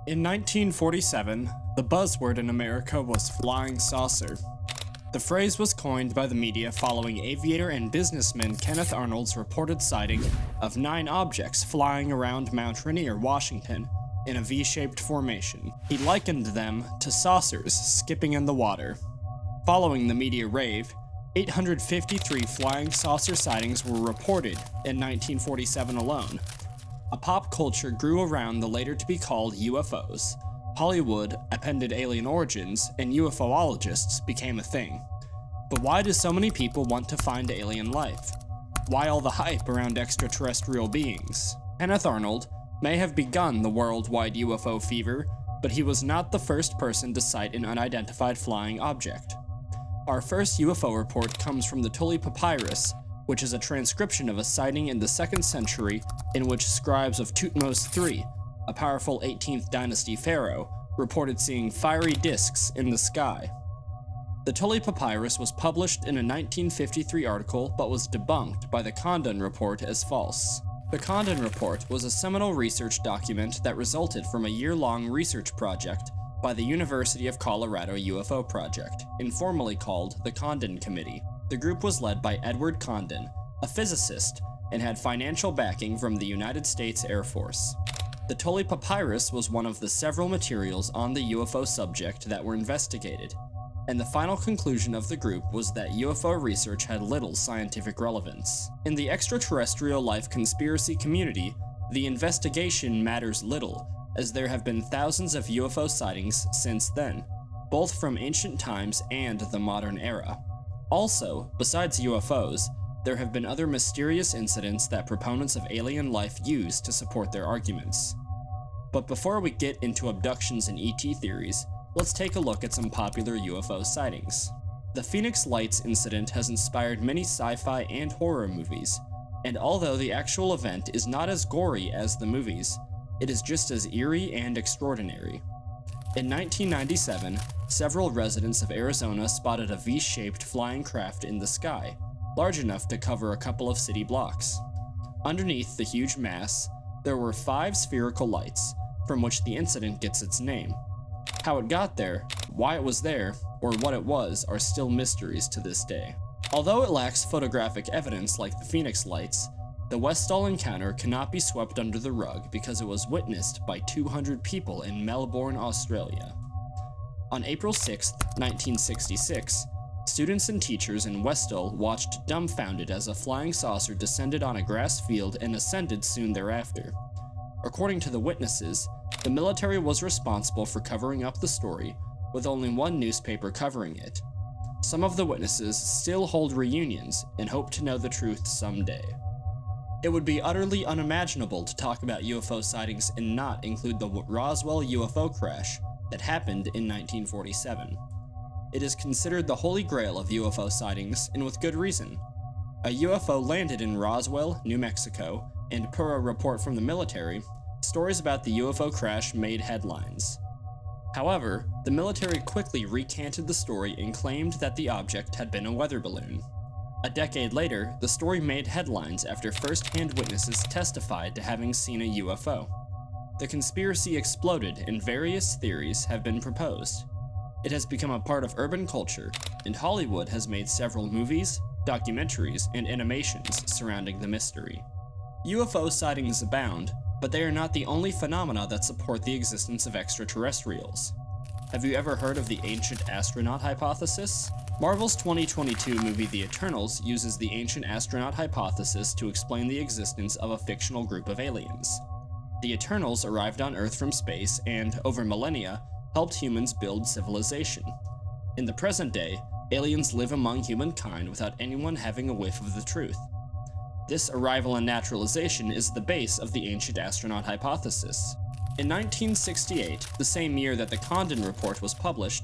In 1947, the buzzword in America was flying saucer. The phrase was coined by the media following aviator and businessman Kenneth Arnold's reported sighting of 9 objects flying around Mount Rainier, Washington, in a V-shaped formation. He likened them to saucers skipping in the water. Following the media rave, 853 flying saucer sightings were reported in 1947 alone. A pop culture grew around the later to be called UFOs. Hollywood, appended alien origins, and ufologists became a thing. But why do so many people want to find alien life? Why all the hype around extraterrestrial beings? Kenneth Arnold may have begun the worldwide UFO fever, but he was not the first person to sight an unidentified flying object. Our first UFO report comes from the Tully Papyrus, which is a transcription of a sighting in the 2nd century in which scribes of Thutmose III, a powerful 18th dynasty pharaoh, reported seeing fiery discs in the sky. The Tully Papyrus was published in a 1953 article but was debunked by the Condon Report as false. The Condon Report was a seminal research document that resulted from a year-long research project by the University of Colorado UFO Project, informally called the Condon Committee. The group was led by Edward Condon, a physicist, and had financial backing from the United States Air Force. The Tully Papyrus was one of the several materials on the UFO subject that were investigated, and the final conclusion of the group was that UFO research had little scientific relevance. In the extraterrestrial life conspiracy community, the investigation matters little, as there have been thousands of UFO sightings since then, both from ancient times and the modern era. Also, besides UFOs, there have been other mysterious incidents that proponents of alien life use to support their arguments. But before we get into abductions and ET theories, let's take a look at some popular UFO sightings. The Phoenix Lights incident has inspired many sci-fi and horror movies, and although the actual event is not as gory as the movies, it is just as eerie and extraordinary. In 1997, several residents of Arizona spotted a V-shaped flying craft in the sky, large enough to cover a couple of city blocks. Underneath the huge mass, there were 5 spherical lights, from which the incident gets its name. How it got there, why it was there, or what it was are still mysteries to this day. Although it lacks photographic evidence like the Phoenix Lights, the Westall encounter cannot be swept under the rug because it was witnessed by 200 people in Melbourne, Australia. On April 6, 1966, students and teachers in Westall watched dumbfounded as a flying saucer descended on a grass field and ascended soon thereafter. According to the witnesses, the military was responsible for covering up the story, with only one newspaper covering it. Some of the witnesses still hold reunions and hope to know the truth someday. It would be utterly unimaginable to talk about UFO sightings and not include the Roswell UFO crash that happened in 1947. It is considered the holy grail of UFO sightings, and with good reason. A UFO landed in Roswell, New Mexico, and per a report from the military, stories about the UFO crash made headlines. However, the military quickly recanted the story and claimed that the object had been a weather balloon. A decade later, the story made headlines after first-hand witnesses testified to having seen a UFO. The conspiracy exploded and various theories have been proposed. It has become a part of urban culture, and Hollywood has made several movies, documentaries, and animations surrounding the mystery. UFO sightings abound, but they are not the only phenomena that support the existence of extraterrestrials. Have you ever heard of the ancient astronaut hypothesis? Marvel's 2022 movie The Eternals uses the ancient astronaut hypothesis to explain the existence of a fictional group of aliens. The Eternals arrived on Earth from space and, over millennia, helped humans build civilization. In the present day, aliens live among humankind without anyone having a whiff of the truth. This arrival and naturalization is the base of the ancient astronaut hypothesis. In 1968, the same year that the Condon Report was published,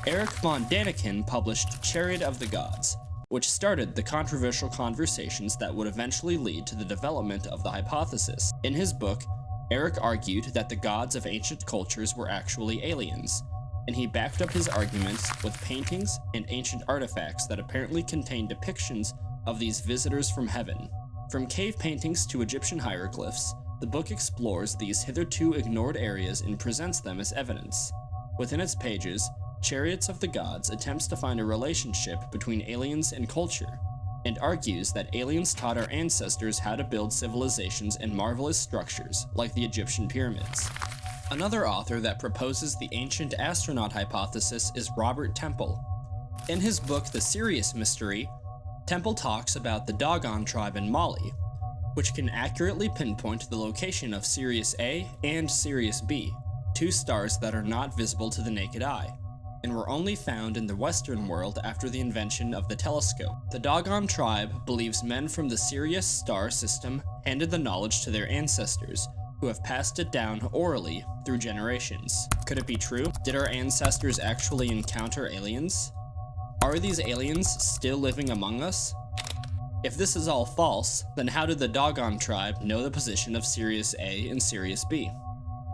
Erich von Däniken published Chariot of the Gods, which started the controversial conversations that would eventually lead to the development of the hypothesis. In his book, Erich argued that the gods of ancient cultures were actually aliens, and he backed up his arguments with paintings and ancient artifacts that apparently contained depictions of these visitors from heaven. From cave paintings to Egyptian hieroglyphs, The book explores these hitherto ignored areas and presents them as evidence. Within its pages, Chariots of the Gods attempts to find a relationship between aliens and culture, and argues that aliens taught our ancestors how to build civilizations and marvelous structures, like the Egyptian pyramids. Another author that proposes the ancient astronaut hypothesis is Robert Temple. In his book The Sirius Mystery, Temple talks about the Dogon tribe in Mali, which can accurately pinpoint the location of Sirius A and Sirius B, two stars that are not visible to the naked eye, and were only found in the Western world after the invention of the telescope. The Dogon tribe believes men from the Sirius star system handed the knowledge to their ancestors, who have passed it down orally through generations. Could it be true? Did our ancestors actually encounter aliens? Are these aliens still living among us? If this is all false, then how did the Dogon tribe know the position of Sirius A and Sirius B?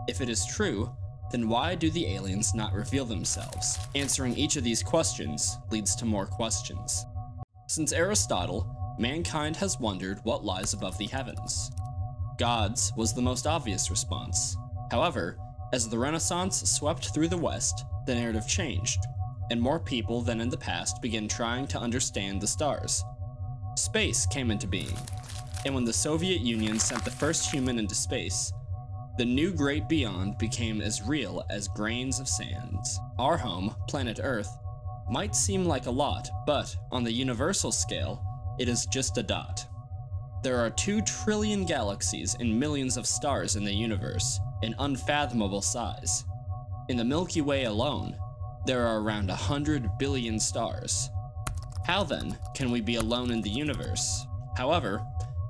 If it is true, then why do the aliens not reveal themselves? Answering each of these questions leads to more questions. Since Aristotle, mankind has wondered what lies above the heavens. Gods was the most obvious response. However, as the Renaissance swept through the West, the narrative changed, and more people than in the past began trying to understand the stars. Space came into being, and when the Soviet Union sent the first human into space, the new great beyond became as real as grains of sand. Our home, planet Earth, might seem like a lot, but on the universal scale, it is just a dot. There are 2 trillion galaxies and millions of stars in the universe, an unfathomable size. In the Milky Way alone, there are around 100 billion stars. How then can we be alone in the universe? However,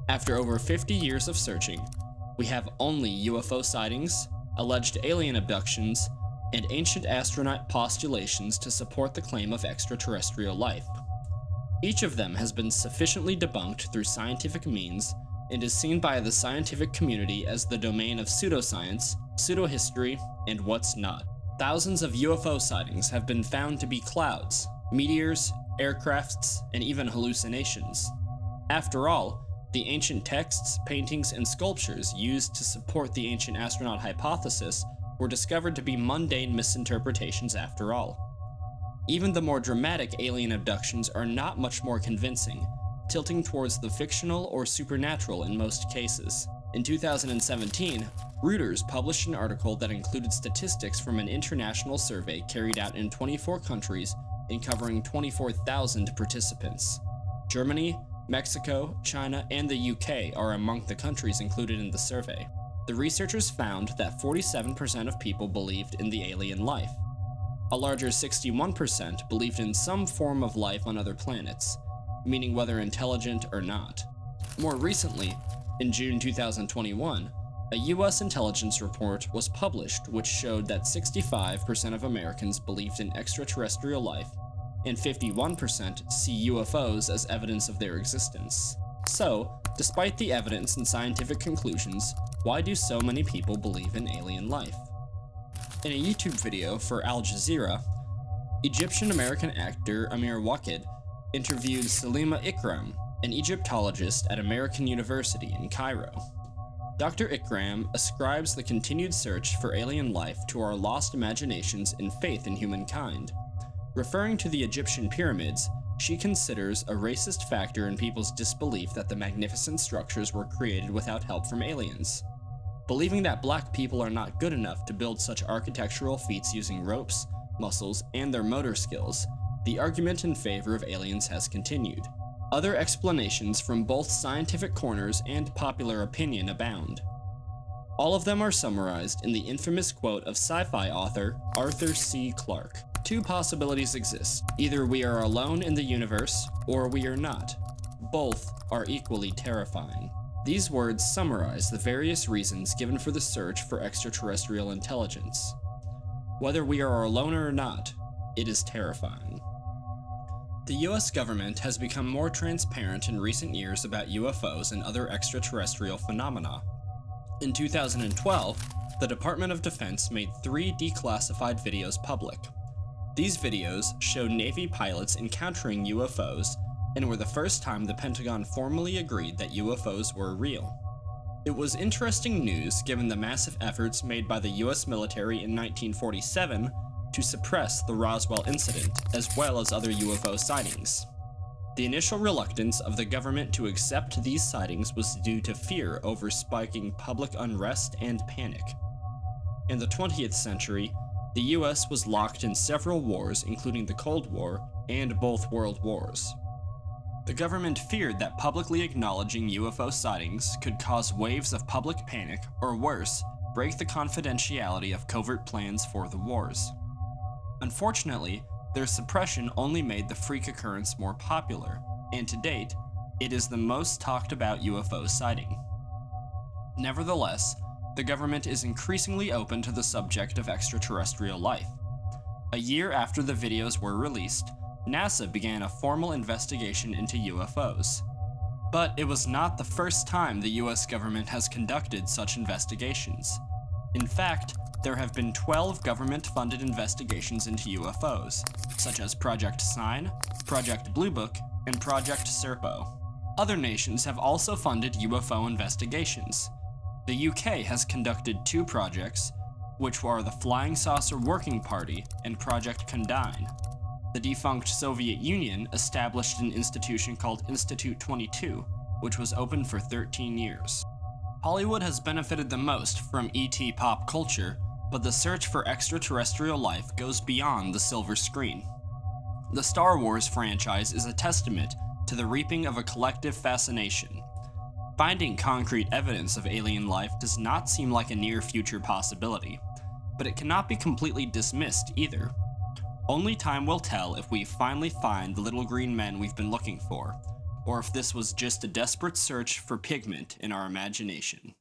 after over 50 years of searching, we have only UFO sightings, alleged alien abductions, and ancient astronaut postulations to support the claim of extraterrestrial life. Each of them has been sufficiently debunked through scientific means and is seen by the scientific community as the domain of pseudoscience, pseudohistory, and what's not. Thousands of UFO sightings have been found to be clouds, meteors, aircrafts, and even hallucinations. After all, the ancient texts, paintings, and sculptures used to support the ancient astronaut hypothesis were discovered to be mundane misinterpretations after all. Even the more dramatic alien abductions are not much more convincing, tilting towards the fictional or supernatural in most cases. In 2017, Reuters published an article that included statistics from an international survey carried out in 24 countries and covering 24,000 participants. Germany, Mexico, China, and the UK are among the countries included in the survey. The researchers found that 47% of people believed in the alien life. A larger 61% believed in some form of life on other planets, meaning whether intelligent or not. More recently, in June 2021, a US intelligence report was published which showed that 65% of Americans believed in extraterrestrial life, and 51% see UFOs as evidence of their existence. So, despite the evidence and scientific conclusions, why do so many people believe in alien life? In a YouTube video for Al Jazeera, Egyptian-American actor Amir Waked interviewed Salima Ikram, an Egyptologist at American University in Cairo. Dr. Ikram ascribes the continued search for alien life to our lost imaginations and faith in humankind. Referring to the Egyptian pyramids, she considers a racist factor in people's disbelief that the magnificent structures were created without help from aliens. Believing that black people are not good enough to build such architectural feats using ropes, muscles, and their motor skills, the argument in favor of aliens has continued. Other explanations from both scientific corners and popular opinion abound. All of them are summarized in the infamous quote of sci-fi author Arthur C. Clarke. 2 possibilities exist. Either we are alone in the universe, or we are not. Both are equally terrifying. These words summarize the various reasons given for the search for extraterrestrial intelligence. Whether we are alone or not, it is terrifying. The US government has become more transparent in recent years about UFOs and other extraterrestrial phenomena. In 2012, the Department of Defense made 3 declassified videos public. These videos showed Navy pilots encountering UFOs and were the first time the Pentagon formally agreed that UFOs were real. It was interesting news given the massive efforts made by the US military in 1947 to suppress the Roswell incident, as well as other UFO sightings. The initial reluctance of the government to accept these sightings was due to fear over spiking public unrest and panic. In the 20th century, the US was locked in several wars, including the Cold War and both World Wars. The government feared that publicly acknowledging UFO sightings could cause waves of public panic, or worse, break the confidentiality of covert plans for the wars. Unfortunately, their suppression only made the freak occurrence more popular, and to date, it is the most talked about UFO sighting. Nevertheless, the government is increasingly open to the subject of extraterrestrial life. A year after the videos were released, NASA began a formal investigation into UFOs. But it was not the first time the US government has conducted such investigations. In fact, there have been 12 government-funded investigations into UFOs, such as Project Sign, Project Blue Book, and Project Serpo. Other nations have also funded UFO investigations. The UK has conducted 2 projects, which are the Flying Saucer Working Party and Project Condign. The defunct Soviet Union established an institution called Institute 22, which was open for 13 years. Hollywood has benefited the most from ET pop culture, but the search for extraterrestrial life goes beyond the silver screen. The Star Wars franchise is a testament to the reaping of a collective fascination. Finding concrete evidence of alien life does not seem like a near-future possibility, but it cannot be completely dismissed either. Only time will tell if we finally find the little green men we've been looking for, or if this was just a desperate search for pigment in our imagination.